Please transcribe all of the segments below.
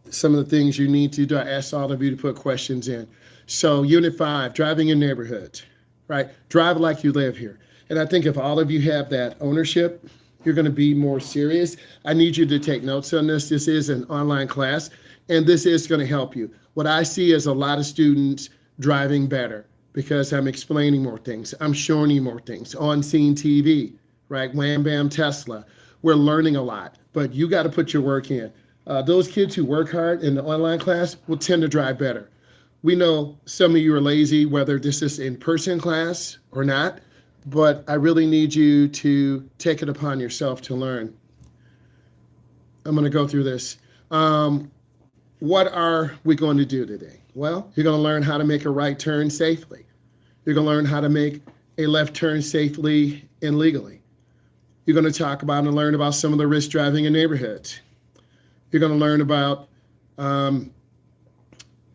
some of the things you need to do. I asked all of you to put questions in. So Unit 5, driving in neighborhoods, right? Drive like you live here. And I think if all of you have that ownership, you're going to be more serious. I need you to take notes on this. This is an online class, and this is going to help you. What I see is a lot of students driving better because I'm explaining more things. I'm showing you more things on scene TV, right? Wham Bam Tesla. We're learning a lot, but you got to put your work in. Those kids who work hard in the online class will tend to drive better. We know some of you are lazy, whether this is in-person class or not, but I really need you to take it upon yourself to learn. I'm going to go through this. What are we going to do today? Well, you're going to learn how to make a right turn safely. You're going to learn how to make a left turn safely and legally. You're going to talk about and learn about some of the risks driving in neighborhoods. You're going to learn about,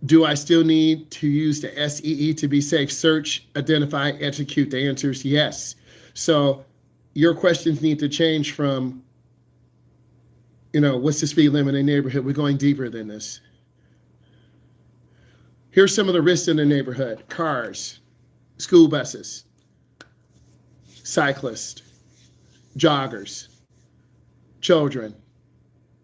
do I still need to use the SEE to be safe? Search, identify, execute. The answer is yes. So your questions need to change from, what's the speed limit in the neighborhood? We're going deeper than this. Here's some of the risks in the neighborhood: cars, school buses, cyclists, joggers, children,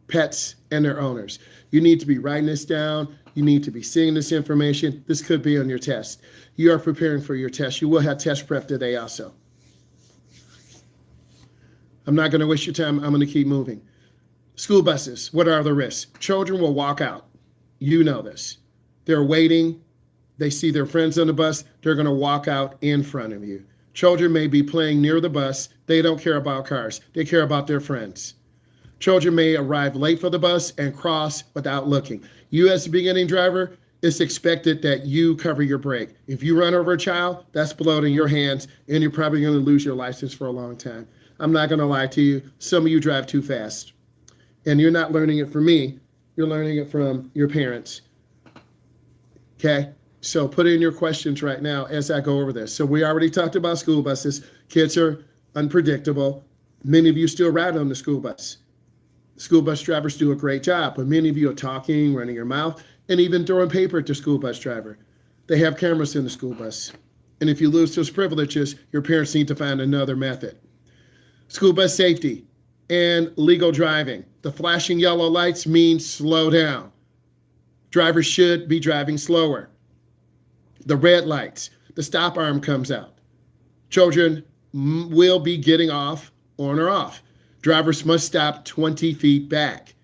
pets, and their owners. You need to be writing this down. You need to be seeing this information. This could be on your test. You are preparing for your test. You will have test prep today also. I'm not going to waste your time. I'm going to keep moving. School buses, what are the risks? Children will walk out. You know this. They're waiting. They see their friends on the bus. They're going to walk out in front of you. Children may be playing near the bus. They don't care about cars. They care about their friends. Children may arrive late for the bus and cross without looking. You as a beginning driver, it's expected that you cover your brake. If you run over a child, that's blood in your hands, and you're probably going to lose your license for a long time. I'm not going to lie to you. Some of you drive too fast. And you're not learning it from me. You're learning it from your parents. Okay? So put in your questions right now as I go over this. So we already talked about school buses. Kids are unpredictable. Many of you still ride on the school bus. School bus drivers do a great job, but many of you are talking, running your mouth, and even throwing paper at the school bus driver. They have cameras in the school bus. And if you lose those privileges, your parents need to find another method. School bus safety and legal driving. The flashing yellow lights mean slow down. Drivers should be driving slower. The red lights, the stop arm comes out. Children will be getting off, on or off. Drivers must stop 20 feet back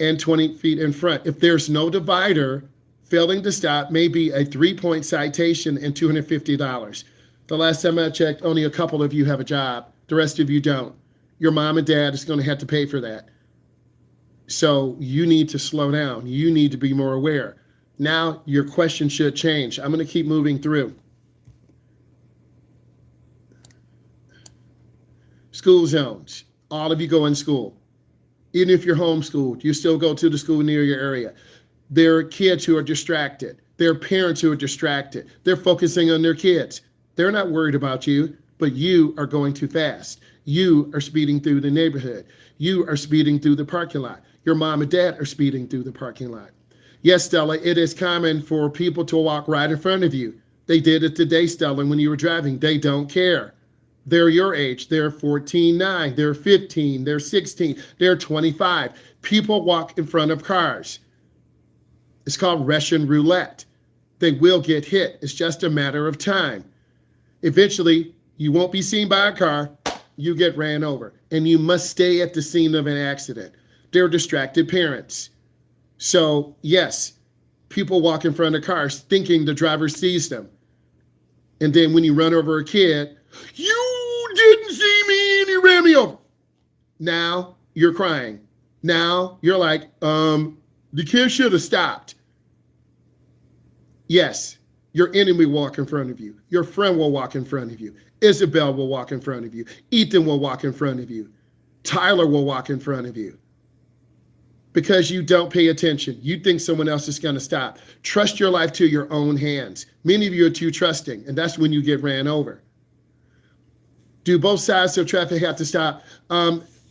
and 20 feet in front. If there's no divider, failing to stop may be a 3-point citation and $250. The last time I checked, only a couple of you have a job. The rest of you don't. Your mom and dad is going to have to pay for that. So you need to slow down. You need to be more aware. Now your question should change. I'm going to keep moving through. School zones. All of you go in school. Even if you're homeschooled, you still go to the school near your area. There are kids who are distracted. There are parents who are distracted. They're focusing on their kids. They're not worried about you, but you are going too fast. You are speeding through the neighborhood. You are speeding through the parking lot. Your mom and dad are speeding through the parking lot. Yes, Stella, it is common for people to walk right in front of you. They did it today, Stella, when you were driving. They don't care. They're your age. They're 14, 9. They're 15. They're 16. They're 25. People walk in front of cars. It's called Russian roulette. They will get hit. It's just a matter of time. Eventually, you won't be seen by a car. You get ran over. And you must stay at the scene of an accident. They're distracted parents. So, yes, people walk in front of cars thinking the driver sees them. And then when you run over a kid, you didn't see me and you ran me over. Now you're crying. Now you're like, the kid should have stopped. Yes, your enemy will walk in front of you. Your friend will walk in front of you. Isabel will walk in front of you. Ethan will walk in front of you. Tyler will walk in front of you. Because you don't pay attention. You think someone else is going to stop. Trust your life to your own hands. Many of you are too trusting, and that's when you get ran over. Do both sides of traffic have to stop?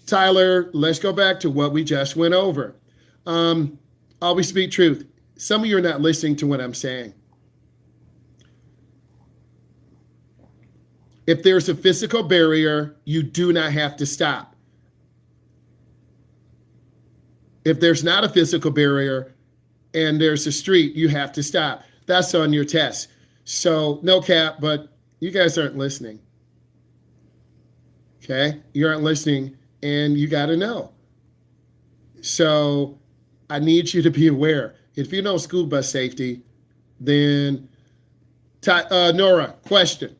Tyler, let's go back to what we just went over. Always speak truth. Some of you are not listening to what I'm saying. If there's a physical barrier, you do not have to stop. If there's not a physical barrier and there's a street, you have to stop. That's on your test. So no cap, but you guys aren't listening. Okay? You aren't listening, and you got to know. So I need you to be aware. If you know school bus safety, then Nora, question.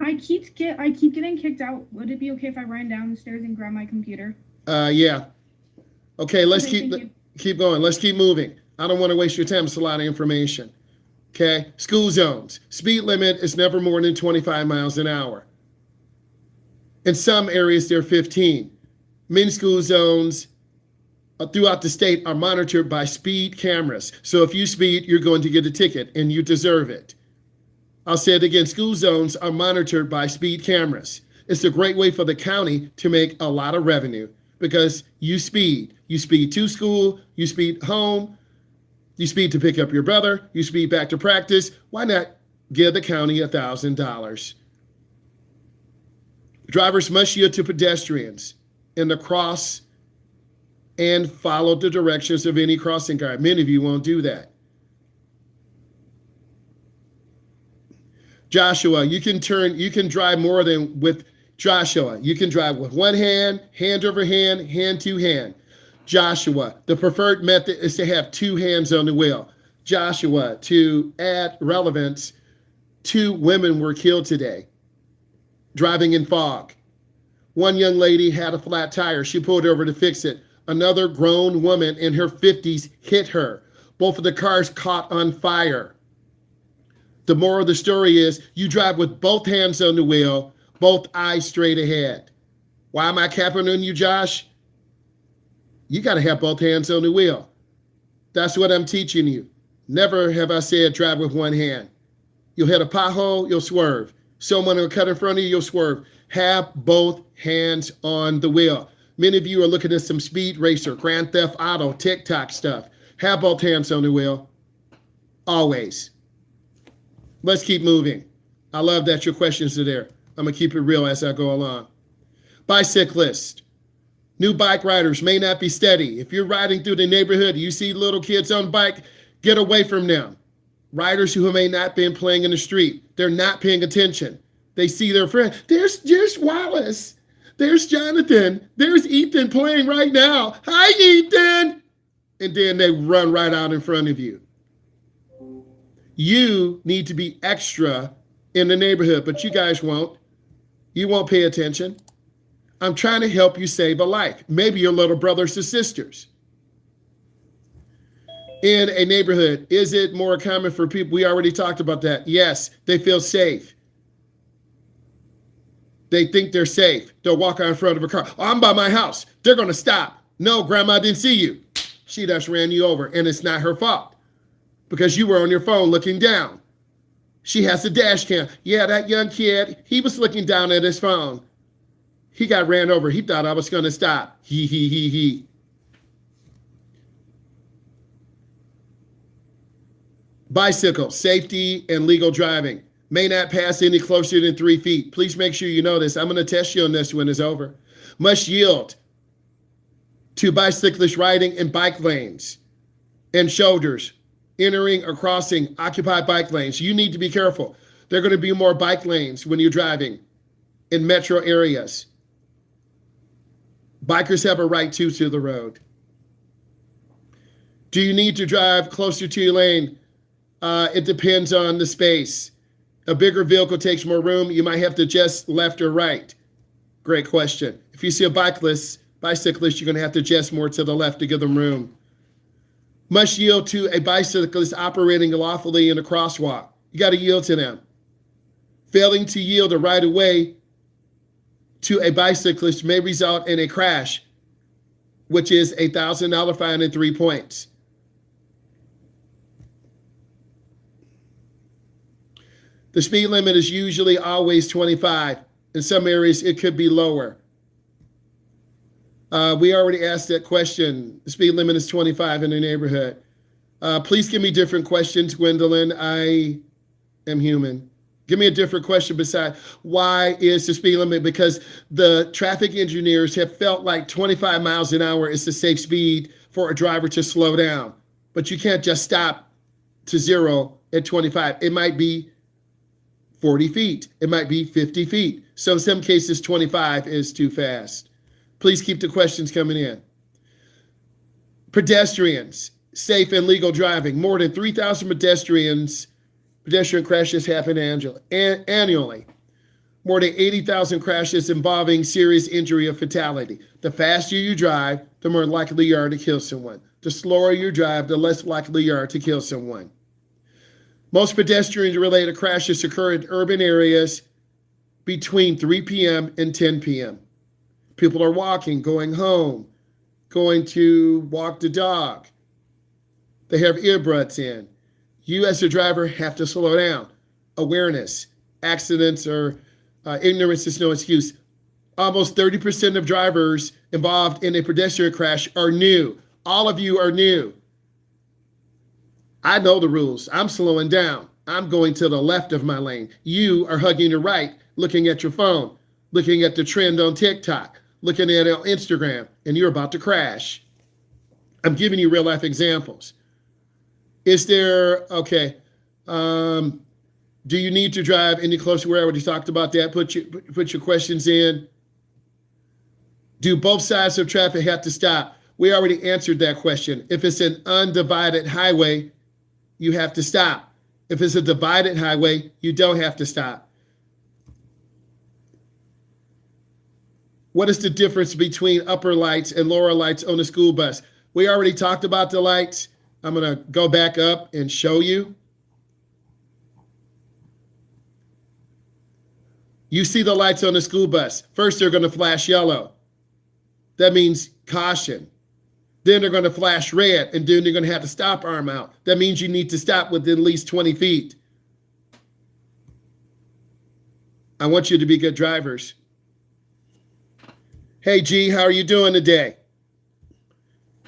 I keep getting kicked out. Would it be okay if I ran down the stairs and grabbed my computer? Yeah. Okay, let's keep going. Let's keep moving. I don't want to waste your time. It's a lot of information. Okay, school zones. Speed limit is never more than 25 miles an hour. In some areas, they're 15. Many school zones throughout the state are monitored by speed cameras. So if you speed, you're going to get a ticket, and you deserve it. I'll say it again, school zones are monitored by speed cameras. It's a great way for the county to make a lot of revenue because you speed. You speed to school, you speed home, you speed to pick up your brother, you speed back to practice. Why not give the county $1,000? Drivers must yield to pedestrians in the cross and follow the directions of any crossing guard. Many of you won't do that. Joshua, you can drive more than with Joshua. You can drive with one hand, hand over hand, hand to hand. Joshua, the preferred method is to have two hands on the wheel. Joshua, to add relevance, 2 women were killed today driving in fog. One young lady had a flat tire. She pulled over to fix it. Another grown woman in her 50s hit her. Both of the cars caught on fire. The moral of the story is you drive with both hands on the wheel, both eyes straight ahead. Why am I capping on you, Josh? You got to have both hands on the wheel. That's what I'm teaching you. Never have I said drive with one hand. You'll hit a pothole, you'll swerve. Someone will cut in front of you, you'll swerve. Have both hands on the wheel. Many of you are looking at some Speed Racer, Grand Theft Auto, TikTok stuff. Have both hands on the wheel. Always. Let's keep moving. I love that your questions are there. I'm going to keep it real as I go along. Bicyclist. New bike riders may not be steady. If you're riding through the neighborhood, you see little kids on bike, get away from them. Riders who may not been playing in the street, they're not paying attention. They see their friend. There's Wallace. There's Jonathan. There's Ethan playing right now. Hi, Ethan. And then they run right out in front of you. You need to be extra in the neighborhood, but you guys won't. You won't pay attention. I'm trying to help you save a life. Maybe your little brothers or sisters. In a neighborhood, is it more common for people? We already talked about that. Yes, they feel safe. They think they're safe. They'll walk out in front of a car. Oh, I'm by my house. They're going to stop. No, grandma didn't see you. She just ran you over, and it's not her fault because you were on your phone looking down. She has a dash cam. Yeah, that young kid, he was looking down at his phone. He got ran over. He thought I was going to stop. He. Bicycle, safety and legal driving. May not pass any closer than 3 feet. Please make sure you know this. I'm going to test you on this when it's over. Must yield to bicyclist riding in bike lanes and shoulders, entering or crossing occupied bike lanes. You need to be careful. There are going to be more bike lanes when you're driving in metro areas. Bikers have a right to the road. Do you need to drive closer to your lane? It depends on the space. A bigger vehicle takes more room. You might have to adjust left or right. Great question. If you see a bicyclist, you're going to have to adjust more to the left to give them room. Must yield to a bicyclist operating lawfully in a crosswalk. You got to yield to them. Failing to yield a right of way to a bicyclist may result in a crash, which is a $1,000 fine and 3 points. The speed limit is usually always 25. In some areas, it could be lower. We already asked that question. The speed limit is 25 in the neighborhood. Please give me different questions, Gwendolyn. I am human. Give me a different question besides why is the speed limit? Because the traffic engineers have felt like 25 miles an hour is the safe speed for a driver to slow down. But you can't just stop to 0 at 25. It might be 40 feet. It might be 50 feet. So in some cases, 25 is too fast. Please keep the questions coming in. Pedestrians, safe and legal driving. More than 3,000 pedestrian crashes happen annually. More than 80,000 crashes involving serious injury or fatality. The faster you drive, the more likely you are to kill someone. The slower you drive, the less likely you are to kill someone. Most pedestrian-related crashes occur in urban areas between 3 p.m. and 10 p.m. People are walking, going home, going to walk the dog. They have earbuds in. You as a driver have to slow down. Awareness, accidents or ignorance is no excuse. Almost 30% of drivers involved in a pedestrian crash are new. All of you are new. I know the rules. I'm slowing down. I'm going to the left of my lane. You are hugging the right, looking at your phone, looking at the trend on TikTok, looking at it on Instagram, and you're about to crash. I'm giving you real life examples. Is there, okay, do you need to drive any closer? We already talked about that. Put your questions in. Do both sides of traffic have to stop? We already answered that question. If it's an undivided highway, you have to stop. If it's a divided highway, you don't have to stop. What is the difference between upper lights and lower lights on a school bus? We already talked about the lights. I'm going to go back up and show you. You see the lights on the school bus. First, they're going to flash yellow. That means caution. Then they're going to flash red, and then you're going to have the stop arm out. That means you need to stop within at least 20 feet. I want you to be good drivers. Hey, G, how are you doing today?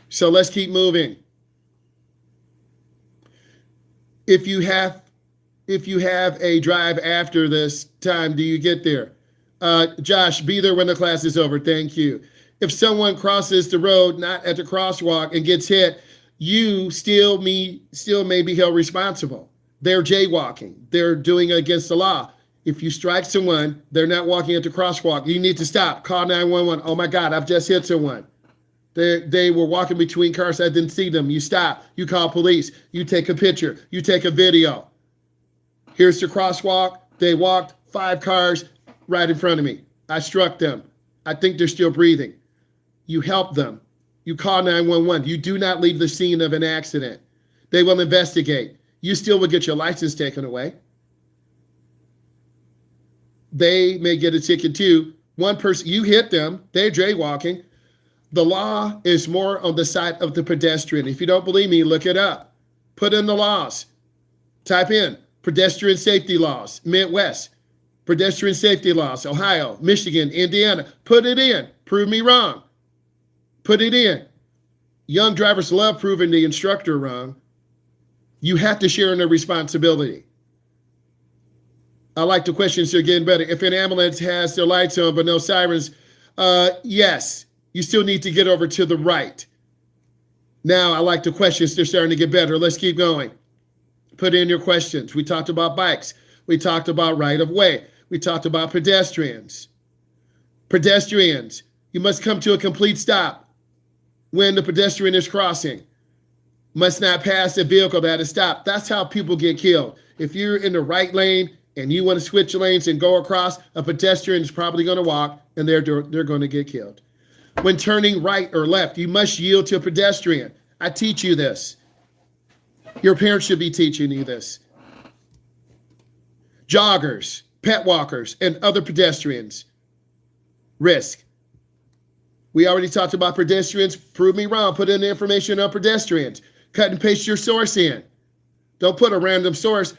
So let's keep moving. If you have a drive after this time, do you get there? Josh, be there when the class is over. Thank you. If someone crosses the road, not at the crosswalk, and gets hit, you still may be held responsible. They're jaywalking. They're doing it against the law. If you strike someone, they're not walking at the crosswalk. You need to stop. Call 911. Oh my God, I've just hit someone. They were walking between cars. I didn't see them. You stop. You call police. You take a picture. You take a video. Here's the crosswalk. They walked 5 cars right in front of me. I struck them. I think they're still breathing. You help them. You call 911. You do not leave the scene of an accident. They will investigate. You still will get your license taken away. They may get a ticket too. One person, you hit them. They're jaywalking. The law is more on the side of the pedestrian. If you don't believe me, look it up. Put in the laws. Type in pedestrian safety laws, Midwest. Pedestrian safety laws, Ohio, Michigan, Indiana. Put it in. Prove me wrong. Put it in. Young drivers love proving the instructor wrong. You have to share in the responsibility. I like the questions. They're getting better. If an ambulance has their lights on but no sirens, yes, you still need to get over to the right. Now I like the questions. They're starting to get better. Let's keep going. Put in your questions. We talked about bikes. We talked about right of way. We talked about pedestrians. Pedestrians, you must come to a complete stop when the pedestrian is crossing. Must not pass a vehicle that is stopped. That's how people get killed. If you're in the right lane and you want to switch lanes and go across, a pedestrian is probably going to walk and they're going to get killed. When turning right or left, you must yield to a pedestrian. I teach you this. Your parents should be teaching you this. Joggers, pet walkers, and other pedestrians. Risk. We already talked about pedestrians. Prove me wrong. Put in the information on pedestrians. Cut and paste your source in. Don't put a random source.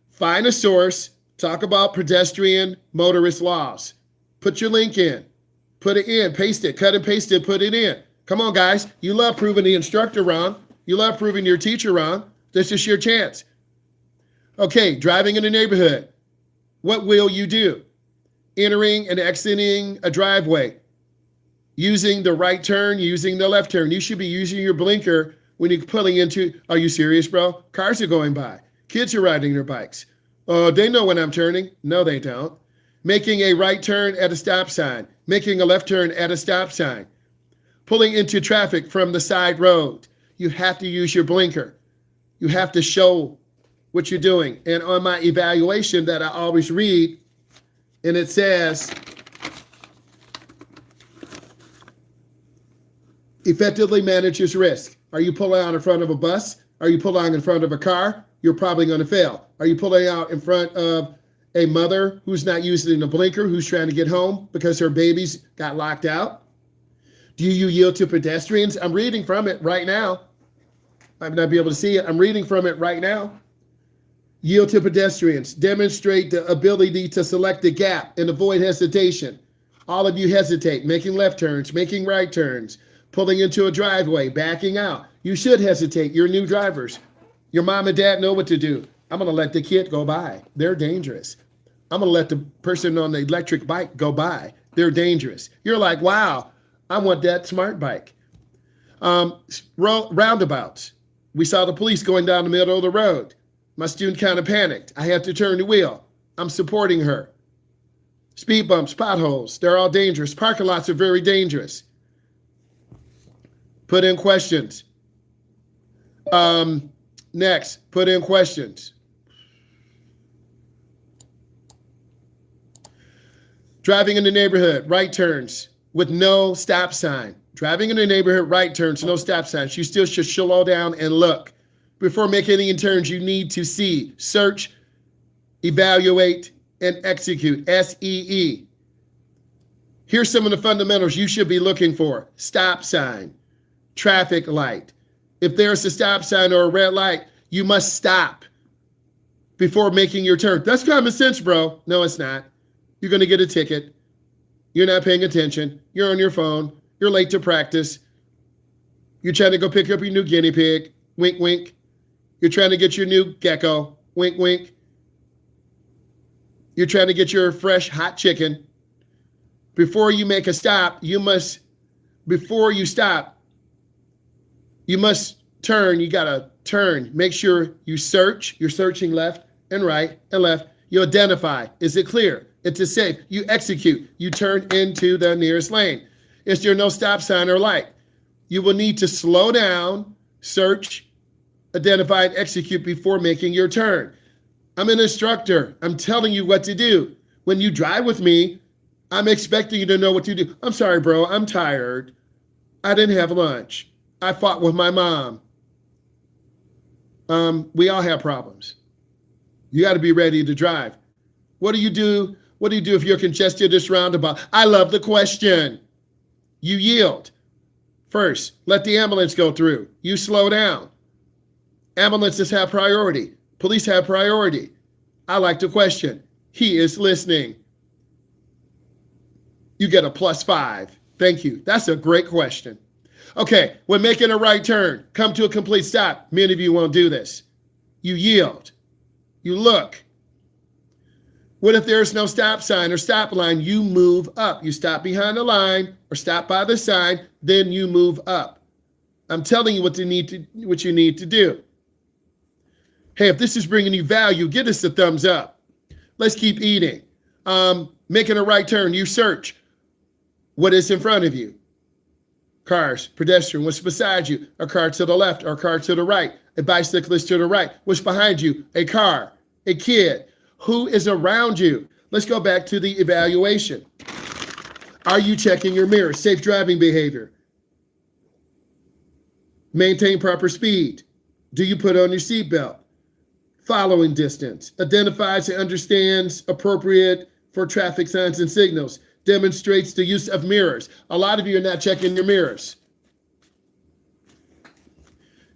Find a source. Talk about pedestrian motorist laws. Put your link in. Put it in, paste it, cut and paste it, put it in. Come on, guys. You love proving the instructor wrong. You love proving your teacher wrong. This is your chance. Okay, driving in the neighborhood. What will you do? Entering and exiting a driveway. Using the right turn, using the left turn. You should be using your blinker when you're pulling into, are you serious, bro? Cars are going by. Kids are riding their bikes. Oh, they know when I'm turning. No, they don't. Making a right turn at a stop sign. Making a left turn at a stop sign. Pulling into traffic from the side road. You have to use your blinker. You have to show what you're doing. And on my evaluation that I always read, and it says, effectively manages risk. Are you pulling out in front of a bus? Are you pulling out in front of a car? You're probably going to fail. Are you pulling out in front of a mother who's not using a blinker, who's trying to get home because her babies got locked out? Do you yield to pedestrians? I'm reading from it right now. I might not be able to see it. I'm reading from it right now. Yield to pedestrians. Demonstrate the ability to select the gap and avoid hesitation. All of you hesitate, making left turns, making right turns, pulling into a driveway, backing out. You should hesitate. You're new drivers. Your mom and dad know what to do. I'm going to let the kid go by. They're dangerous. I'm going to let the person on the electric bike go by. They're dangerous. You're like, wow, I want that smart bike. Roundabouts. We saw the police going down the middle of the road. My student kind of panicked. I had to turn the wheel. I'm supporting her. Speed bumps, potholes, they're all dangerous. Parking lots are very dangerous. Put in questions. Next, put in questions. Driving in the neighborhood, right turns with no stop sign. Driving in the neighborhood, right turns, no stop signs. You still should slow down and look. Before making any turns, you need to see, search, evaluate, and execute. SEE. Here's some of the fundamentals you should be looking for. Stop sign, traffic light. If there's a stop sign or a red light, you must stop before making your turn. That's common sense, bro. No, it's not. You're going to get a ticket. You're not paying attention. You're on your phone. You're late to practice. You're trying to go pick up your new guinea pig. Wink, wink. You're trying to get your new gecko. Wink, wink. You're trying to get your fresh hot chicken. Before you make a stop, before you stop, you must turn. You got to turn. Make sure you search. You're searching left and right and left. You identify. Is it clear? It's safe. You execute. You turn into the nearest lane. Is there no stop sign or light? You will need to slow down, search, identify, and execute before making your turn. I'm an instructor. I'm telling you what to do. When you drive with me, I'm expecting you to know what to do. I'm sorry, bro. I'm tired. I didn't have lunch. I fought with my mom. We all have problems. You got to be ready to drive. What do you do? What do you do if you're congested this roundabout? I love the question. You yield. First, let the ambulance go through. You slow down. Ambulances have priority. Police have priority. I like the question. He is listening. You get a +5. Thank you. That's a great question. Okay, when making a right turn, come to a complete stop. Many of you won't do this. You yield. You look. What if there's no stop sign or stop line? You move up. You stop behind the line or stop by the sign, then you move up. I'm telling you what you need to do. Hey, if this is bringing you value, give us a thumbs up. Let's keep eating. Making a right turn, you search what is in front of you. Cars, pedestrian, what's beside you? A car to the left or a car to the right? A bicyclist to the right. What's behind you? A car, a kid. Who is around you? Let's go back to the evaluation. Are you checking your mirror? Safe driving behavior. Maintain proper speed. Do you put on your seatbelt? Following distance. Identifies and understands appropriate for traffic signs and signals. Demonstrates the use of mirrors. A lot of you are not checking your mirrors.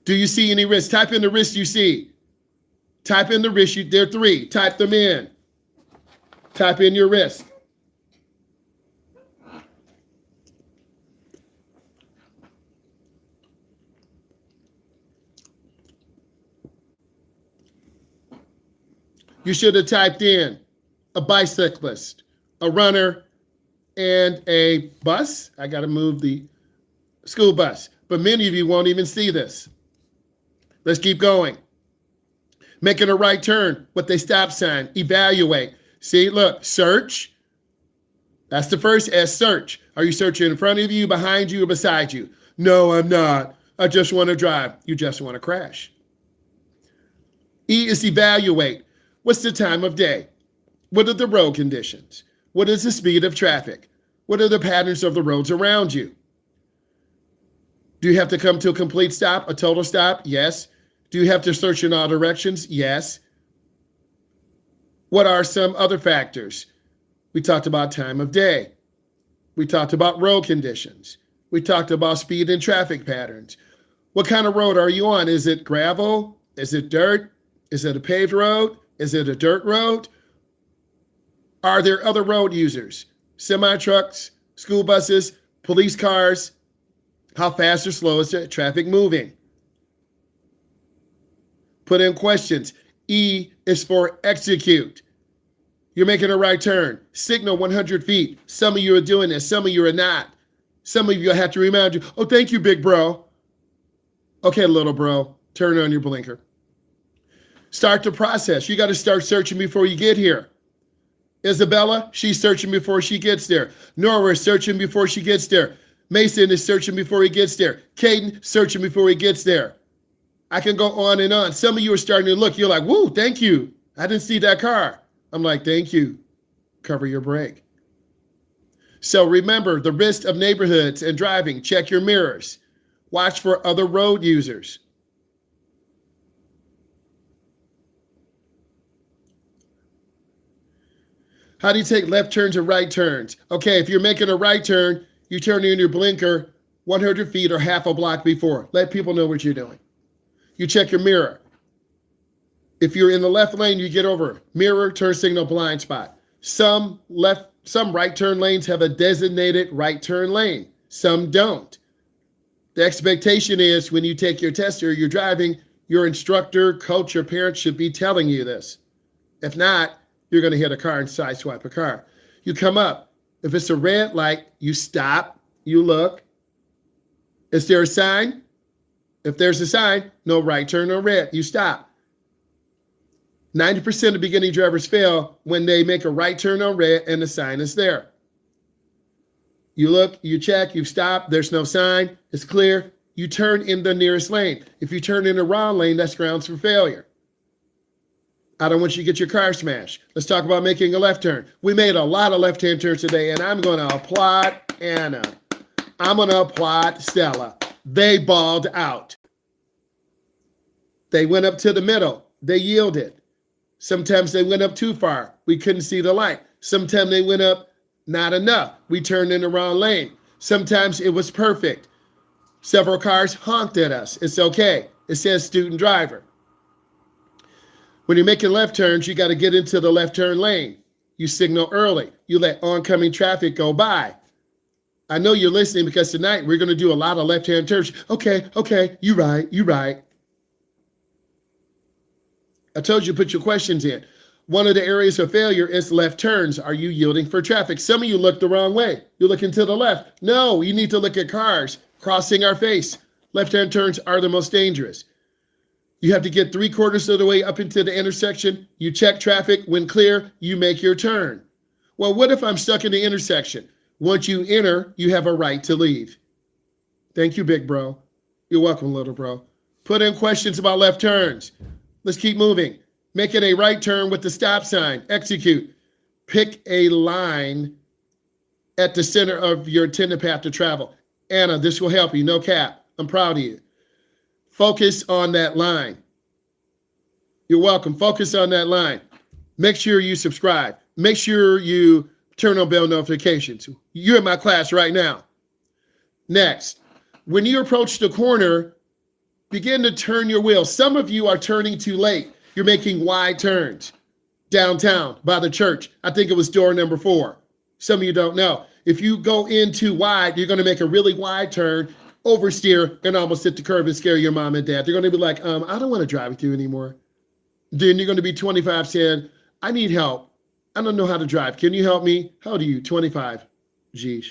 Do you see any risks? Type in the risks you see. Type in the risk. There are 3. Type them in. Type in your risk. You should have typed in a bicyclist, a runner, and a bus. I got to move the school bus. But many of you won't even see this. Let's keep going. Making a right turn with a stop sign. Evaluate. See, look, search. That's the first S, search. Are you searching in front of you, behind you, or beside you? No, I'm not. I just want to drive. You just want to crash. E is evaluate. What's the time of day? What are the road conditions? What is the speed of traffic? What are the patterns of the roads around you? Do you have to come to a complete stop, a total stop? Yes. Do you have to search in all directions? Yes. What are some other factors? We talked about time of day. We talked about road conditions. We talked about speed and traffic patterns. What kind of road are you on? Is it gravel? Is it dirt? Is it a paved road? Is it a dirt road? Are there other road users? Semi-trucks, school buses, police cars? How fast or slow is the traffic moving? Put in questions. E is for execute. You're making a right turn. Signal 100 feet. Some of you are doing this. Some of you are not. Some of you I have to remind you, oh, thank you, big bro. Okay, little bro, turn on your blinker. Start the process. You got to start searching before you get here. Isabella, she's searching before she gets there. Nora is searching before she gets there. Mason is searching before he gets there. Caden, searching before he gets there. I can go on and on. Some of you are starting to look. You're like, woo, thank you. I didn't see that car. I'm like, thank you. Cover your brake. So remember the risk of neighborhoods and driving. Check your mirrors. Watch for other road users. How do you take left turns and right turns? Okay, if you're making a right turn, you turn in your blinker 100 feet or half a block before. Let people know what you're doing. You check your mirror. If you're in the left lane, you get over. Mirror, turn signal, blind spot. Some right turn lanes have a designated right turn lane. Some don't. The expectation is when you take your test or you're driving, your instructor, coach, or parent should be telling you this. If not, you're going to hit a car and sideswipe a car. You come up. If it's a red light, you stop, you look. Is there a sign? If there's a sign, no right turn, no red, you stop. 90% of beginning drivers fail when they make a right turn on red and the sign is there. You look, you check, you stop, there's no sign, it's clear, you turn in the nearest lane. If you turn in the wrong lane, that's grounds for failure. I don't want you to get your car smashed. Let's talk about making a left turn. We made a lot of left-hand turns today, and I'm going to applaud Anna. I'm going to applaud Stella. They balled out. They went up to the middle. They yielded. Sometimes they went up too far. We couldn't see the light. Sometimes they went up not enough. We turned in the wrong lane. Sometimes it was perfect. Several cars honked at us. It's okay. It says student driver. When you're making left turns, you got to get into the left turn lane. You signal early. You let oncoming traffic go by. I know you're listening because tonight we're going to do a lot of left-hand turns. Okay, you right. I told you put your questions in. One of the areas of failure is left turns. Are you yielding for traffic? Some of you look the wrong way. You're looking to the left. No, you need to look at cars crossing our face. Left-hand turns are the most dangerous. You have to get 3/4 of the way up into the intersection. You check traffic. When clear, you make your turn. Well, what if I'm stuck in the intersection? Once you enter, you have a right to leave. Thank you, big bro. You're welcome, little bro. Put in questions about left turns. Let's keep moving. Making a right turn with the stop sign. Execute. Pick a line at the center of your intended path to travel. Anna, this will help you. No cap. I'm proud of you. Focus on that line. You're welcome. Focus on that line. Make sure you subscribe. Make sure you turn on bell notifications. You're in my class right now. Next, when you approach the corner, begin to turn your wheel. Some of you are turning too late. You're making wide turns downtown by the church. I think it was door number 4. Some of you don't know. If you go in too wide, you're going to make a really wide turn, oversteer, and almost hit the curb and scare your mom and dad. They're going to be like, I don't want to drive with you anymore. Then you're going to be 25 saying, I need help. I don't know how to drive. Can you help me? How old are you? 25. Jeez.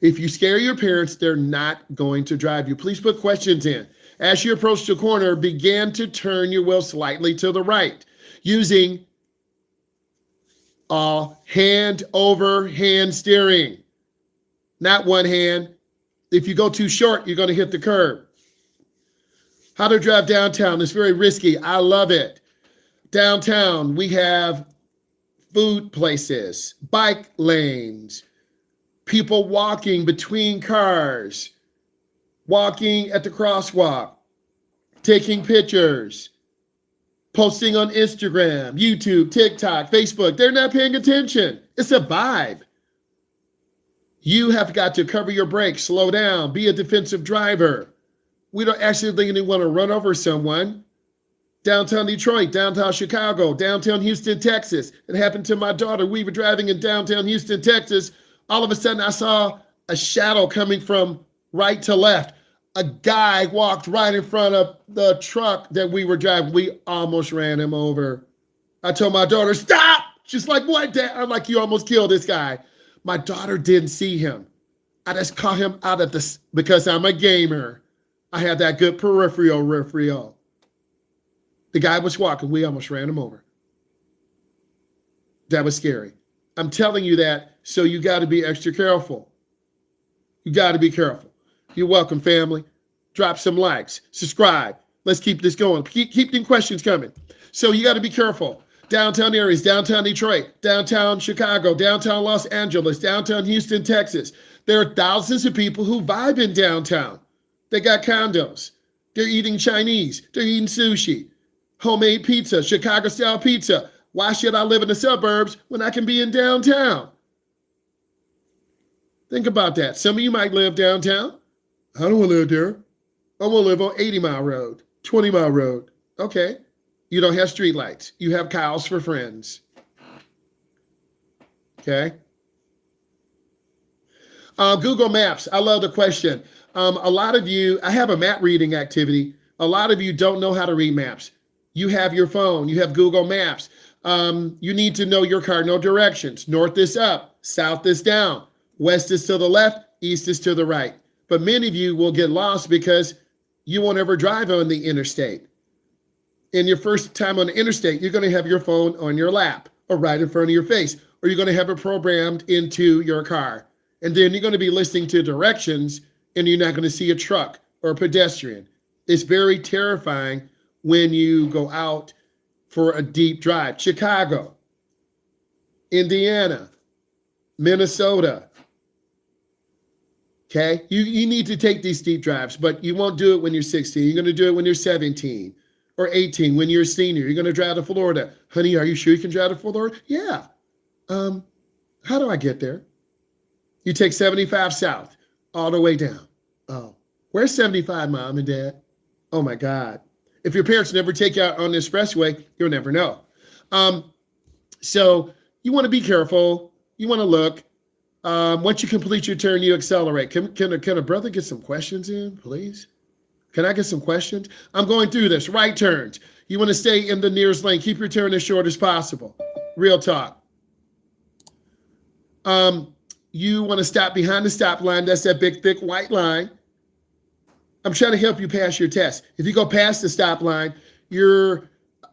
If you scare your parents, they're not going to drive you. Please put questions in. As you approach the corner, begin to turn your wheel slightly to the right using hand over hand steering. Not one hand. If you go too short, you're going to hit the curb. How to drive downtown is very risky. I love it. Downtown, we have food places, bike lanes, people walking between cars, walking at the crosswalk, taking pictures, posting on Instagram, YouTube, TikTok, Facebook. They're not paying attention. It's a vibe. You have got to cover your brakes, slow down, be a defensive driver. We don't accidentally want to run over someone. Downtown Detroit, downtown Chicago, downtown Houston, Texas. It happened to my daughter. We were driving in downtown Houston, Texas. All of a sudden, I saw a shadow coming from right to left. A guy walked right in front of the truck that we were driving. We almost ran him over. I told my daughter, stop! She's like, what, Dad? I'm like, you almost killed this guy. My daughter didn't see him. I just caught him out of this because I'm a gamer. I had that good peripheral. The guy was walking. We almost ran him over. That was scary. I'm telling you that, so you got to be extra careful. You got to be careful. You're welcome, family. Drop some likes. Subscribe. Let's keep this going. Keep them questions coming. So you got to be careful. Downtown areas, downtown Detroit, downtown Chicago, downtown Los Angeles, downtown Houston, Texas. There are thousands of people who vibe in downtown. They got condos. They're eating Chinese. They're eating sushi. Homemade pizza, Chicago-style pizza. Why should I live in the suburbs when I can be in downtown? Think about that. Some of you might live downtown. I don't want to live there. I want to live on 80 Mile Road, 20 Mile Road. Okay. You don't have street lights. You have cows for friends. Okay. Google Maps. I love the question. A lot of you, I have a map reading activity. A lot of you don't know how to read maps. You have your phone. You have Google Maps. You need to know your cardinal directions. North is up. South is down. West is to the left. East is to the right. But many of you will get lost because you won't ever drive on the interstate. In your first time on the interstate, you're going to have your phone on your lap or right in front of your face, or you're going to have it programmed into your car. And then you're going to be listening to directions and you're not going to see a truck or a pedestrian. It's very terrifying when you go out for a deep drive. Chicago, Indiana, Minnesota. Okay, you need to take these deep drives, but you won't do it when you're 16. You're going to do it when you're 17 or 18, when you're a senior. You're going to drive to Florida. Honey, are you sure you can drive to Florida? Yeah. How do I get there? You take 75 south all the way down. Oh, where's 75, Mom and Dad? Oh my God. If your parents never take you out on the expressway, you'll never know. So you want to be careful. You want to look. Once you complete your turn, you accelerate. Can a brother get some questions in, please? Can I get some questions? I'm going through this. Right turns. You want to stay in the nearest lane. Keep your turn as short as possible. Real talk. You want to stop behind the stop line. That's that big, thick white line. I'm trying to help you pass your test. If you go past the stop line, you're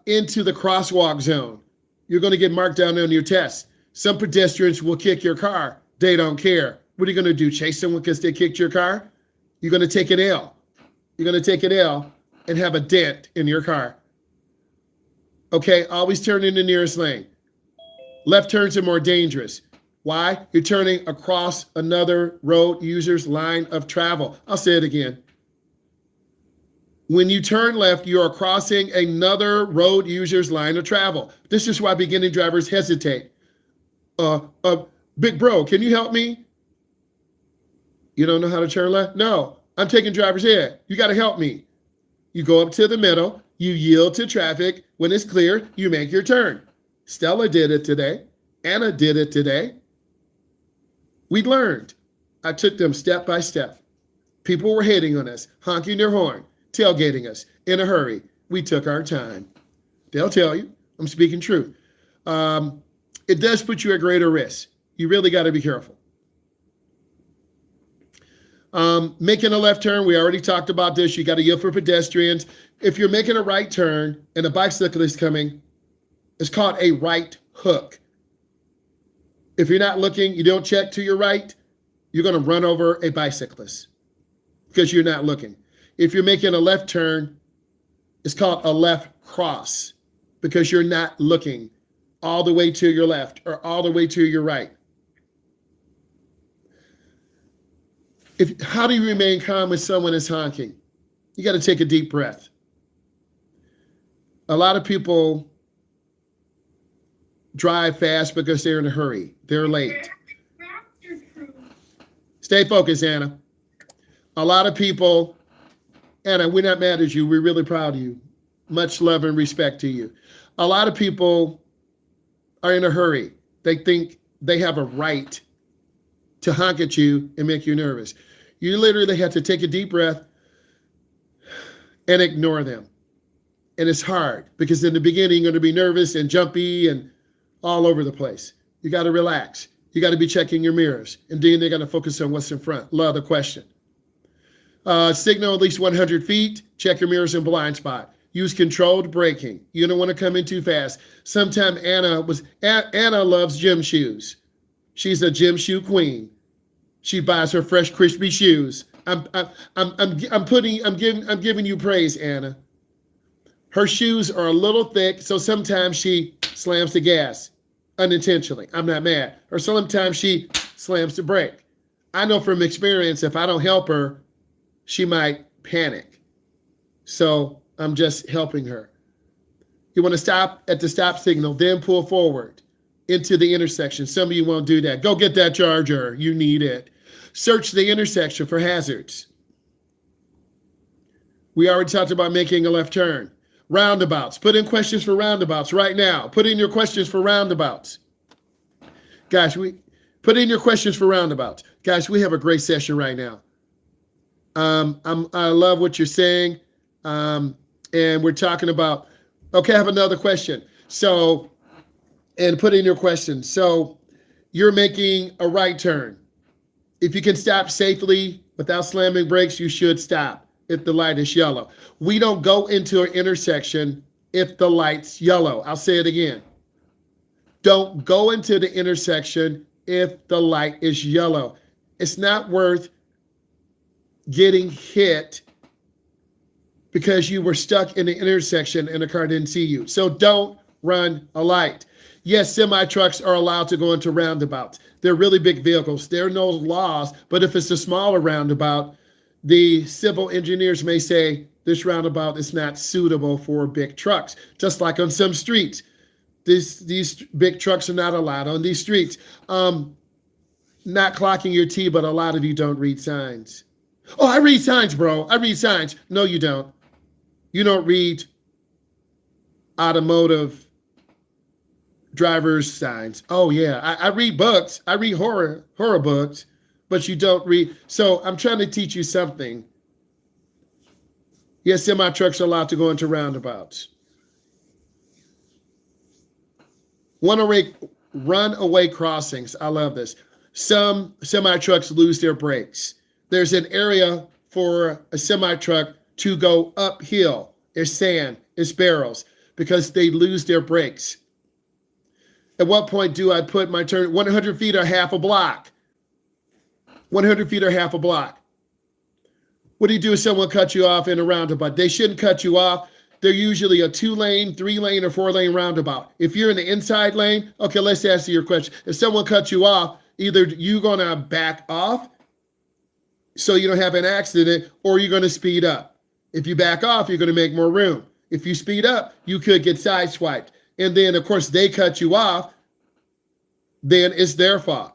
into the crosswalk zone. You're going to get marked down on your test. Some pedestrians will kick your car. They don't care. What are you going to do? Chase someone because they kicked your car? You're going to take an L. You're going to take an L and have a dent in your car. Okay, always turn in the nearest lane. Left turns are more dangerous. Why? You're turning across another road user's line of travel. I'll say it again. When you turn left, you are crossing another road user's line of travel. This is why beginning drivers hesitate. Big bro, can you help me? You don't know how to turn left? No, I'm taking driver's ed. You got to help me. You go up to the middle, you yield to traffic. When it's clear, you make your turn. Stella did it today. Anna did it today. We learned. I took them step by step. People were hating on us, honking their horn, tailgating us in a hurry. We took our time. They'll tell you, I'm speaking truth. It does put you at greater risk. You really got to be careful. Making a left turn, we already talked about this. You got to yield for pedestrians. If you're making a right turn and a bicyclist coming, it's called a right hook. If you're not looking, you don't check to your right, you're going to run over a bicyclist because you're not looking. If you're making a left turn, it's called a left cross because you're not looking all the way to your left or all the way to your right. How do you remain calm when someone is honking? You got to take a deep breath. A lot of people drive fast because they're in a hurry. They're late. Stay focused, Anna. A lot of people, Anna, we're not mad at you. We're really proud of you. Much love and respect to you. A lot of people are in a hurry. They think they have a right to honk at you and make you nervous. You literally have to take a deep breath and ignore them. And it's hard because in the beginning, you're going to be nervous and jumpy and all over the place. You got to relax. You got to be checking your mirrors. And then they're going to focus on what's in front. Love the question. Signal at least 100 feet. Check your mirrors and blind spot. Use controlled braking. You don't want to come in too fast. Sometimes Anna loves gym shoes. She's a gym shoe queen. She buys her fresh, crispy shoes. I'm giving you praise, Anna. Her shoes are a little thick, so sometimes she slams the gas unintentionally. I'm not mad. Or sometimes she slams the brake. I know from experience, if I don't help her, she might panic. So I'm just helping her. You want to stop at the stop signal, then pull forward into the intersection. Some of you won't do that. Go get that charger. You need it. Search the intersection for hazards. We already talked about making a left turn. Roundabouts. Put in questions for roundabouts right now. Put in your questions for roundabouts. Guys, put in your questions for roundabouts. Guys, we have a great session right now. I love what you're saying. And we're talking about, okay, I have another question. So, and put in your question. So you're making a right turn. If you can stop safely without slamming brakes, you should stop if the light is yellow. We don't go into an intersection if the light's yellow. I'll say it again. Don't go into the intersection if the light is yellow. It's not worth getting hit because you were stuck in the intersection and the car didn't see you. So don't run a light. Yes, semi-trucks are allowed to go into roundabouts. They're really big vehicles. There are no laws, but if it's a smaller roundabout, the civil engineers may say this roundabout is not suitable for big trucks. Just like on some streets, these big trucks are not allowed on these streets. Not clocking your T, but a lot of you don't read signs. Oh, I read signs, bro. I read signs. No, you don't. You don't read automotive driver's signs. Oh, yeah. I read books. I read horror books, but you don't read. So I'm trying to teach you something. Yes, semi-trucks are allowed to go into roundabouts. Runaway crossings. I love this. Some semi-trucks lose their brakes. There's an area for a semi-truck to go uphill. There's sand, there's barrels, because they lose their brakes. At what point do I put my turn? 100 feet or half a block. 100 feet or half a block. What do you do if someone cuts you off in a roundabout? They shouldn't cut you off. They're usually a 2-lane, 3-lane, or 4-lane roundabout. If you're in the inside lane, okay, let's answer your question. If someone cuts you off, either you're going to back off so you don't have an accident, or you're going to speed up. If you back off, you're going to make more room. If you speed up, you could get sideswiped. And then, of course, they cut you off, then it's their fault.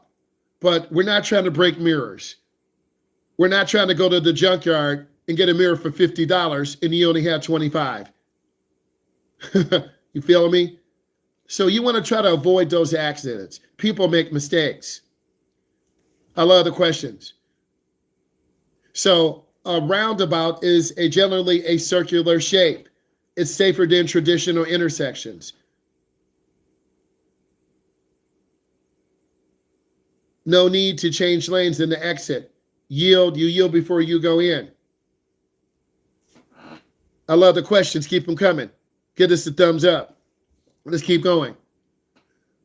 But we're not trying to break mirrors. We're not trying to go to the junkyard and get a mirror for $50 and you only have 25. You feel me? So you want to try to avoid those accidents. People make mistakes. I love the questions. So a roundabout is generally a circular shape. It's safer than traditional intersections. No need to change lanes in the exit. Yield, you yield before you go in. I love the questions. Keep them coming. Get us a thumbs up. Let's keep going.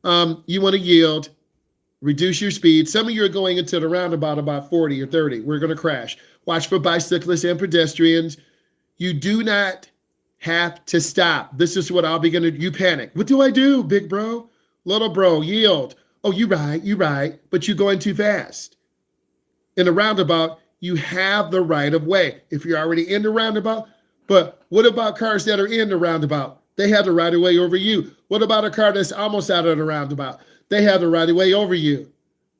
You want to yield, reduce your speed. Some of you are going into the roundabout about 40 or 30. We're going to crash. Watch for bicyclists and pedestrians. You do not have to stop. This is what I'll be going to do. You panic. What do I do, big bro? Little bro, yield. Oh, you right, but you're going too fast. In a roundabout, you have the right of way. If you're already in the roundabout, but what about cars that are in the roundabout? They have the right of way over you. What about a car that's almost out of the roundabout? They have the right of way over you.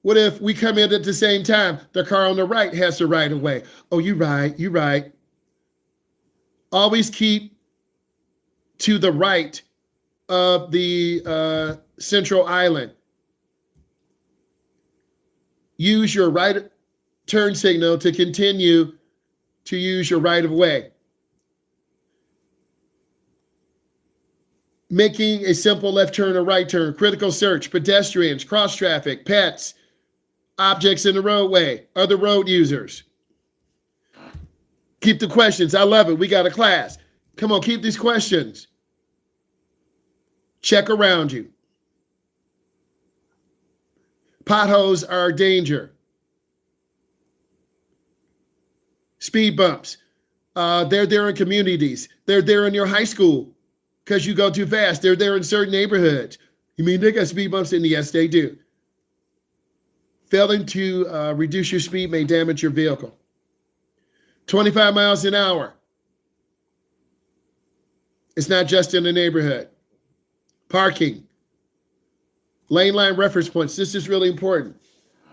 What if we come in at the same time? The car on the right has the right of way. Oh, you right. Always keep to the right of the central island. Use your right turn signal to continue to use your right of way. Making a simple left turn or right turn, critical search, pedestrians, cross traffic, pets, objects in the roadway, other road users. Keep the questions. I love it. We got a class. Come on, keep these questions. Check around you. Potholes are a danger. Speed bumps. They're there in communities. They're there in your high school because you go too fast. They're there in certain neighborhoods. You mean they got speed bumps in? Yes, they do. Failing to reduce your speed may damage your vehicle. 25 miles an hour. It's not just in the neighborhood. Parking. Lane line reference points. This is really important.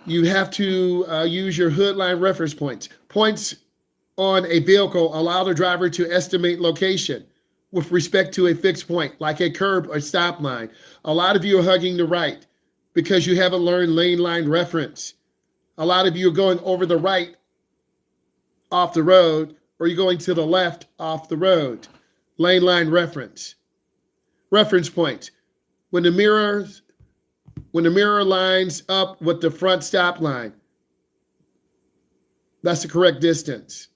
You have to use your hood line reference points. Points on a vehicle allow the driver to estimate location with respect to a fixed point, like a curb or stop line. A lot of you are hugging the right because you haven't learned lane line reference. A lot of you are going over the right off the road, or you're going to the left off the road. Lane line reference. Reference points. When the mirror lines up with the front stop line, that's the correct distance.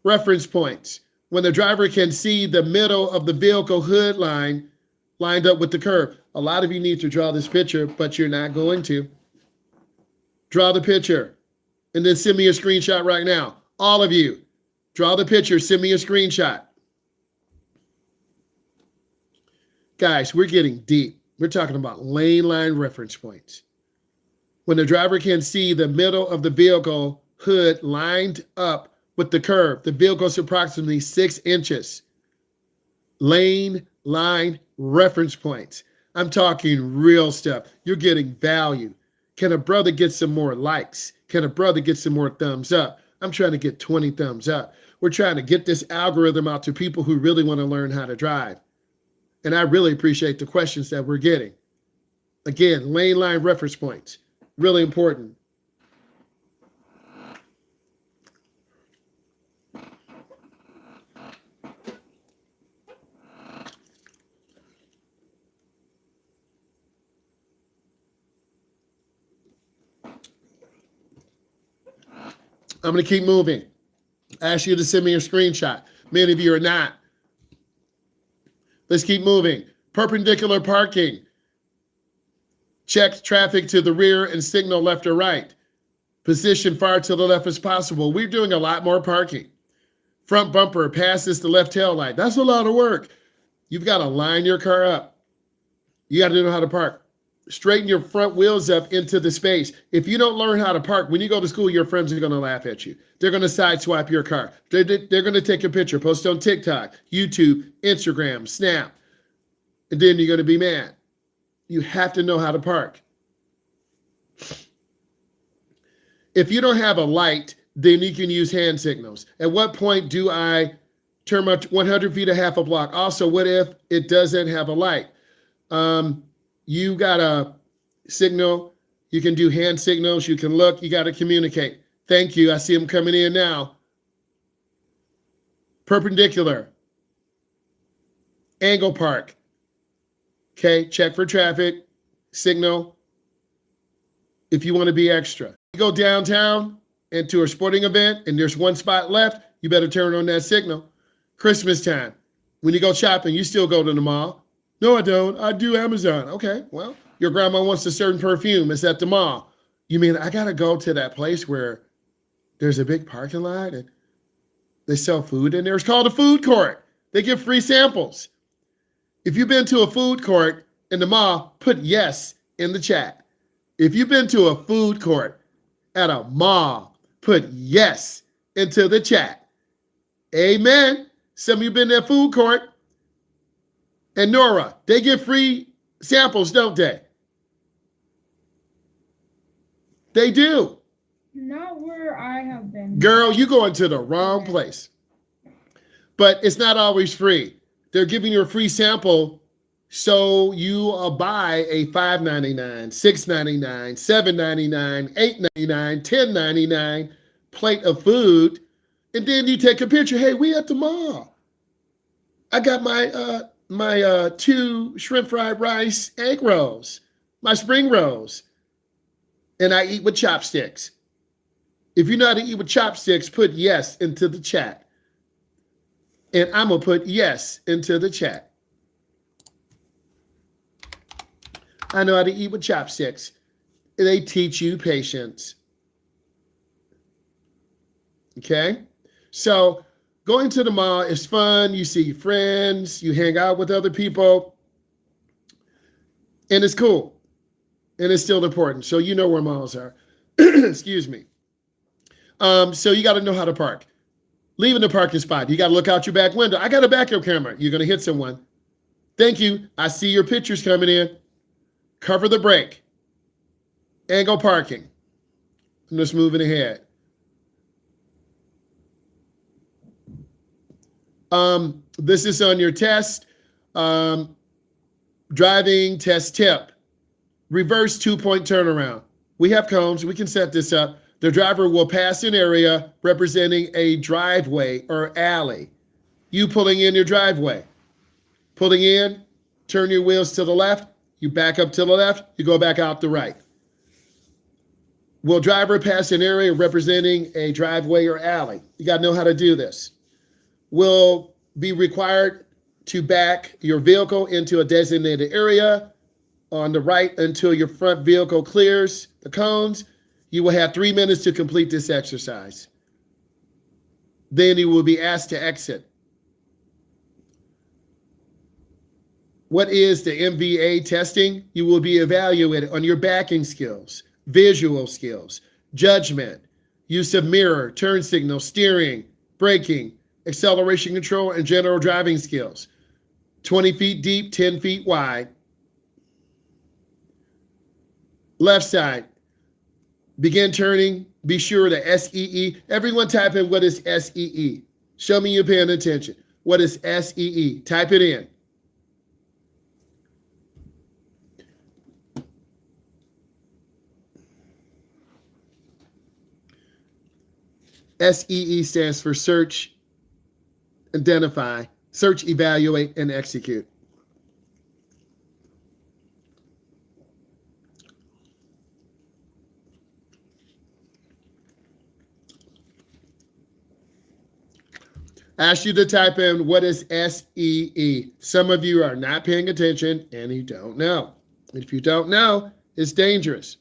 Reference points. When the driver can see the middle of the vehicle hood line lined up with the curb. A lot of you need to draw this picture, but you're not going to. Draw the picture and then send me a screenshot right now. All of you, draw the picture, send me a screenshot. Guys, we're getting deep. We're talking about lane line reference points. When the driver can see the middle of the vehicle hood lined up with the curb, the vehicle is approximately 6 inches. Lane line reference points. I'm talking real stuff. You're getting value. Can a brother get some more likes? Can a brother get some more thumbs up? I'm trying to get 20 thumbs up. We're trying to get this algorithm out to people who really want to learn how to drive. And I really appreciate the questions that we're getting. Again, lane line reference points, really important. I'm going to keep moving. I ask you to send me a screenshot. Many of you are not. Let's keep moving. Perpendicular parking. Check traffic to the rear and signal left or right. Position far to the left as possible. We're doing a lot more parking. Front bumper passes the left tail light. That's a lot of work. You've got to line your car up. You got to know how to park. Straighten your front wheels up into the space. If you don't learn how to park, when you go to school, your friends are going to laugh at you. They're going to sideswipe your car. They're going to take a picture, post on TikTok, YouTube, Instagram, Snap, and then you're going to be mad. You have to know how to park. If you don't have a light, then you can use hand signals. At what point do I turn my 100 feet a half a block? Also, what if it doesn't have a light? You got a signal. You can do hand signals. You can look. You got to communicate. Thank you. I see them coming in now. Perpendicular. Angle park. Okay, check for traffic. Signal. if you want to be extra. You go downtown into a sporting event and there's one spot left, you better turn on that signal. Christmas time, when you go shopping, you still go to the mall. No, I don't. I do Amazon. Okay, well, your grandma wants a certain perfume. It's at the mall. You mean I got to go to that place where there's a big parking lot and they sell food in there? It's called a food court. They give free samples. If you've been to a food court in the mall, put yes in the chat. If you've been to a food court at a mall, put yes into the chat. Amen. Some of you been to a food court. And Nora, they give free samples, don't they? They do. Not where I have been. Girl, you going to the wrong place. But it's not always free. They're giving you a free sample, so you buy a $5.99, $6.99, $7.99, $8.99, $10.99 plate of food, and then you take a picture. Hey, we at the mall. I got my 2 shrimp fried rice egg rolls, my spring rolls, and I eat with chopsticks. If you know how to eat with chopsticks, put yes into the chat. And I'm going to put yes into the chat. I know how to eat with chopsticks. They teach you patience. Okay? So going to the mall is fun. You see friends. You hang out with other people. And it's cool. And it's still important. So you know where malls are. Excuse me. So you got to know how to park. Leaving the parking spot. You got to look out your back window. I got a backup camera. You're going to hit someone. Thank you. I see your pictures coming in. Cover the brake. Angle parking. I'm just moving ahead. This is on your test. Driving test tip. Reverse 2-point turnaround. We have cones. We can set this up. The driver will pass an area representing a driveway or alley. You pulling in your driveway. Pulling in, turn your wheels to the left. You back up to the left. You go back out the right. Will driver pass an area representing a driveway or alley? You got to know how to do this. Will be required to back your vehicle into a designated area on the right until your front vehicle clears the cones. You will have 3 minutes to complete this exercise. Then you will be asked to exit. What is the MVA testing? You will be evaluated on your backing skills, visual skills, judgment, use of mirror, turn signal, steering, braking, acceleration control, and general driving skills. 20 feet deep, 10 feet wide. Left side. Begin turning. Be sure to SEE. Everyone type in what is SEE. Show me you're paying attention. What is SEE? Type it in. SEE stands for search, identify, search, evaluate, and execute. I asked you to type in what is SEE. Some of you are not paying attention and you don't know. If you don't know, it's dangerous.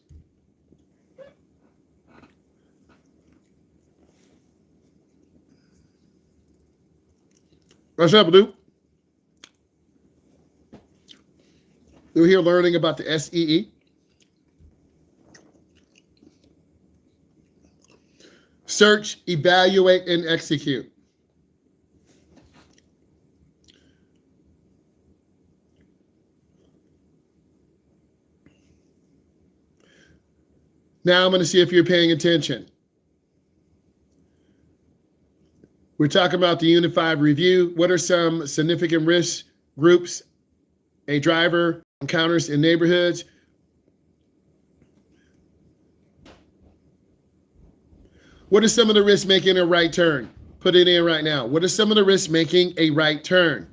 What's up, Luke? We're here learning about the SEE. Search, evaluate, and execute. Now I'm going to see if you're paying attention. We're talking about the Unified Review. What are some significant risk groups a driver encounters in neighborhoods? What are some of the risks making a right turn? Put it in right now. What are some of the risks making a right turn?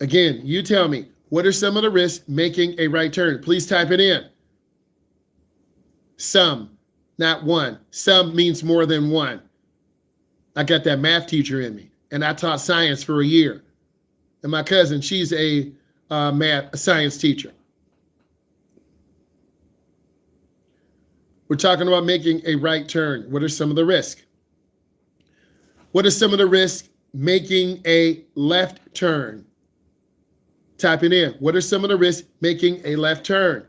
Again, you tell me, what are some of the risks making a right turn? Please type it in. Some, not one. Some means more than one. I got that math teacher in me, and I taught science for a year. And my cousin, she's a science teacher. We're talking about making a right turn. What are some of the risks? What are some of the risks making a left turn? Type it in. What are some of the risks making a left turn?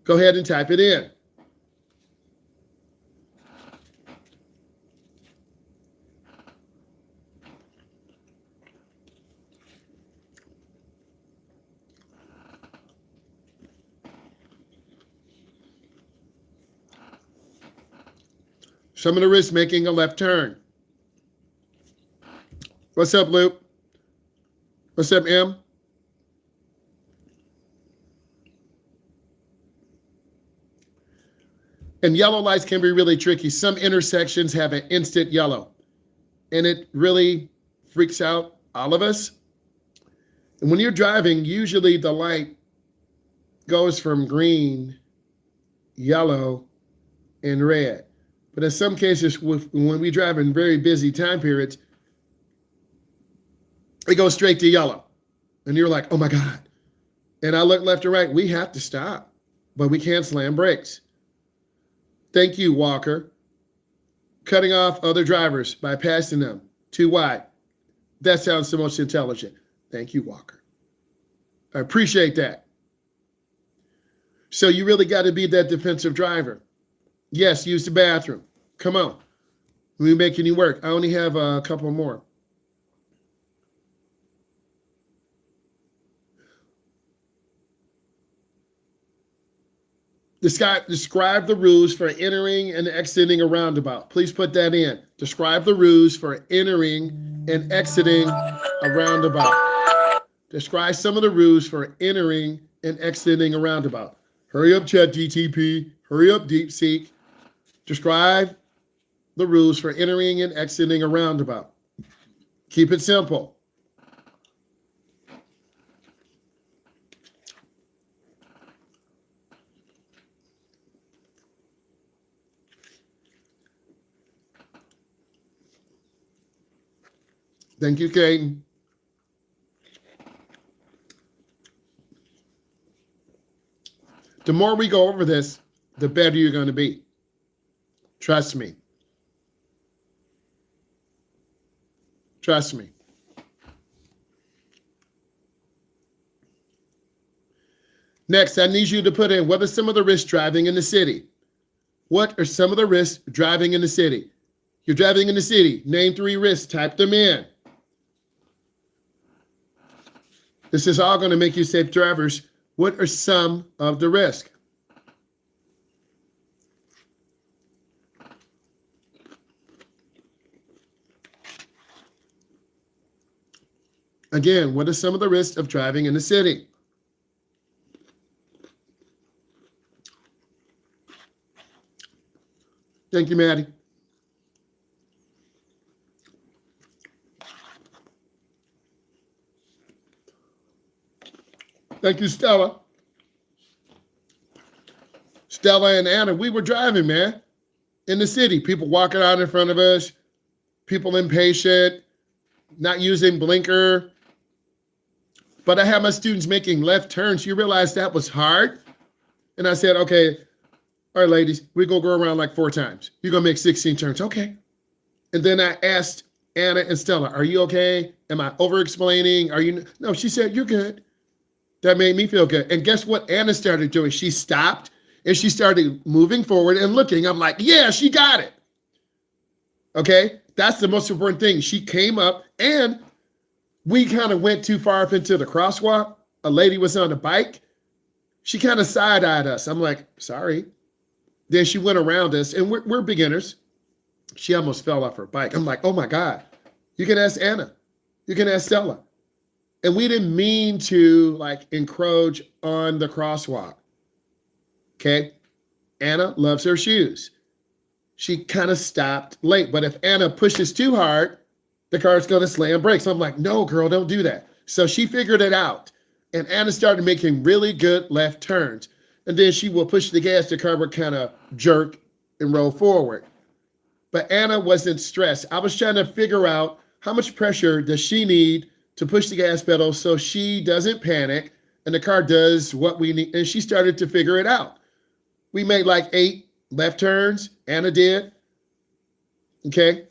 Go ahead and type it in. Some of the risks making a left turn. What's up, Luke? What's up, M? And yellow lights can be really tricky. Some intersections have an instant yellow, and it really freaks out all of us. And when you're driving, usually the light goes from green, yellow, and red. But in some cases, when we drive in very busy time periods, it goes straight to yellow. And you're like, oh my God. And I look left or right, we have to stop, but we can't slam brakes. Thank you, Walker. Cutting off other drivers by passing them too wide. That sounds the most intelligent. Thank you, Walker. I appreciate that. So you really got to be that defensive driver. Yes, use the bathroom. Come on. We're making you work. I only have a couple more. Describe the rules for entering and exiting a roundabout. Please put that in. Describe the rules for entering and exiting a roundabout. Describe some of the rules for entering and exiting a roundabout. Hurry up, ChatGTP. Hurry up, DeepSeek. Describe the rules for entering and exiting a roundabout. Keep it simple. Thank you, Caden. The more we go over this, the better you're going to be. Trust me. Trust me. Next, I need you to put in, what are some of the risks driving in the city? What are some of the risks driving in the city? You're driving in the city. Name 3 risks. Type them in. This is all going to make you safe drivers. What are some of the risks? Again, what are some of the risks of driving in the city? Thank you, Maddie. Thank you, Stella. Stella and Anna, we were driving, man, in the city. People walking out in front of us, people impatient, not using blinker. But I had my students making left turns. You realize that was hard? And I said, okay, all right, ladies, we're going to go around like 4 times. You're going to make 16 turns. Okay. And then I asked Anna and Stella, are you okay? Am I over-explaining? Are you? No, she said, you're good. That made me feel good. And guess what Anna started doing? She stopped and she started moving forward and looking. I'm like, yeah, she got it. Okay. That's the most important thing. She came up and we kind of went too far up into the crosswalk. A lady was on a bike. She kind of side-eyed us. I'm like, sorry. Then she went around us, and we're beginners. She almost fell off her bike. I'm like, oh my God. You can ask Anna. You can ask Stella. And we didn't mean to like encroach on the crosswalk. Okay. Anna loves her shoes. She kind of stopped late. But if Anna pushes too hard, the car's going to slam brakes. I'm like, no, girl, don't do that. So she figured it out. And Anna started making really good left turns. And then she will push the gas, the car would kind of jerk and roll forward. But Anna wasn't stressed. I was trying to figure out how much pressure does she need to push the gas pedal so she doesn't panic and the car does what we need. And she started to figure it out. We made like 8 left turns. Anna did. Okay.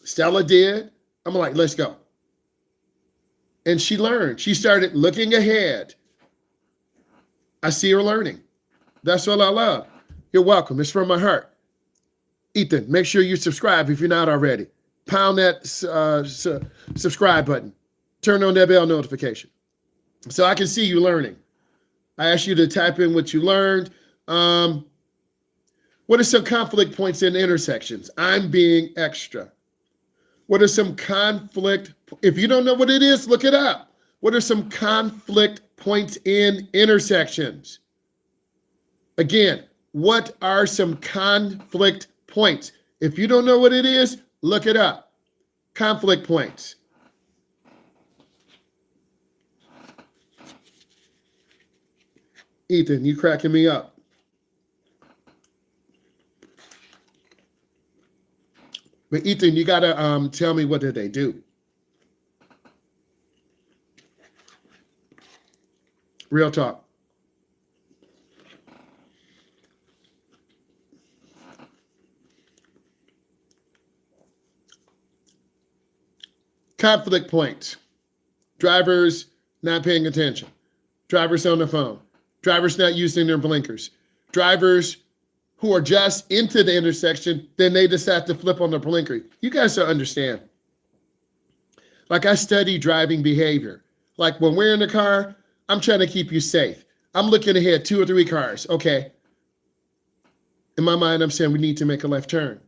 Stella did. I'm like, let's go. And she learned. She started looking ahead. I see her learning. That's what I love. You're welcome. It's from my heart. Ethan, make sure you subscribe if you're not already. Pound that subscribe button. Turn on that bell notification so I can see you learning. I asked you to type in what you learned. What are some conflict points in intersections? I'm being extra. What are some conflict? If you don't know what it is, look it up. What are some conflict points in intersections? Again, what are some conflict points? If you don't know what it is, look it up. Conflict points. Ethan, you cracking me up. But Ethan, you gotta tell me, what did they do? Real talk. Conflict points. Drivers not paying attention. Drivers on the phone. Drivers not using their blinkers. Drivers who are just into the intersection, then they decide to flip on the blinker. You guys don't understand. Like, I study driving behavior. Like, when we're in the car, I'm trying to keep you safe. I'm looking ahead 2 or 3 cars. Okay. In my mind, I'm saying we need to make a left turn.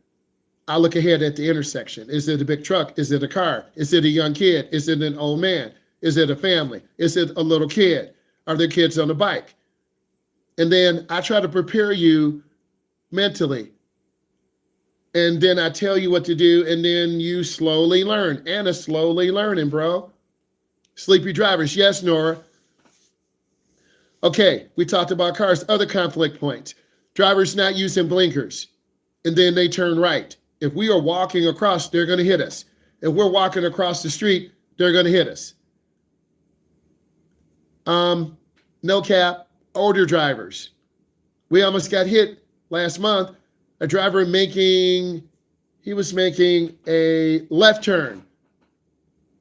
I look ahead at the intersection. Is it a big truck? Is it a car? Is it a young kid? Is it an old man? Is it a family? Is it a little kid? Are there kids on the bike? And then I try to prepare you mentally. And then I tell you what to do, and then you slowly learn. Anna's slowly learning, bro. Sleepy drivers. Yes, Nora. Okay, we talked about cars. Other conflict points. Drivers not using blinkers, and then they turn right. If we are walking across, they're going to hit us. If we're walking across the street, they're going to hit us. No cap, older drivers. We almost got hit last month. A driver he was making a left turn.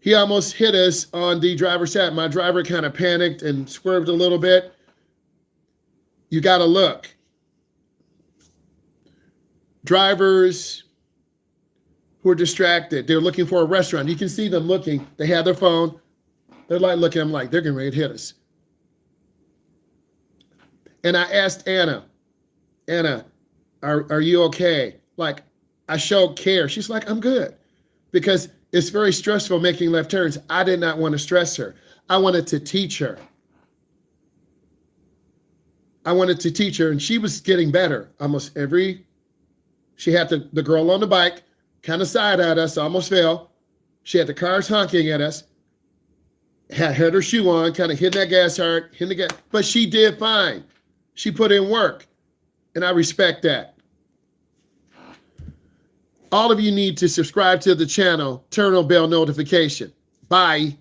He almost hit us on the driver's side. My driver kind of panicked and swerved a little bit. You got to look. Drivers who are distracted, they're looking for a restaurant. You can see them looking. They have their phone. They're like looking. I'm like, they're getting ready to hit us. And I asked Anna, are you okay? Like, I showed care. She's like, I'm good. Because it's very stressful making left turns. I did not want to stress her. I wanted to teach her. And she was getting better almost she had the girl on the bike kind of side at us, almost fell. She had the cars honking at us, had her shoe on, kind of hitting that gas hard, hitting the gas, but she did fine. She put in work, and I respect that. All of you need to subscribe to the channel, turn on bell notification. Bye.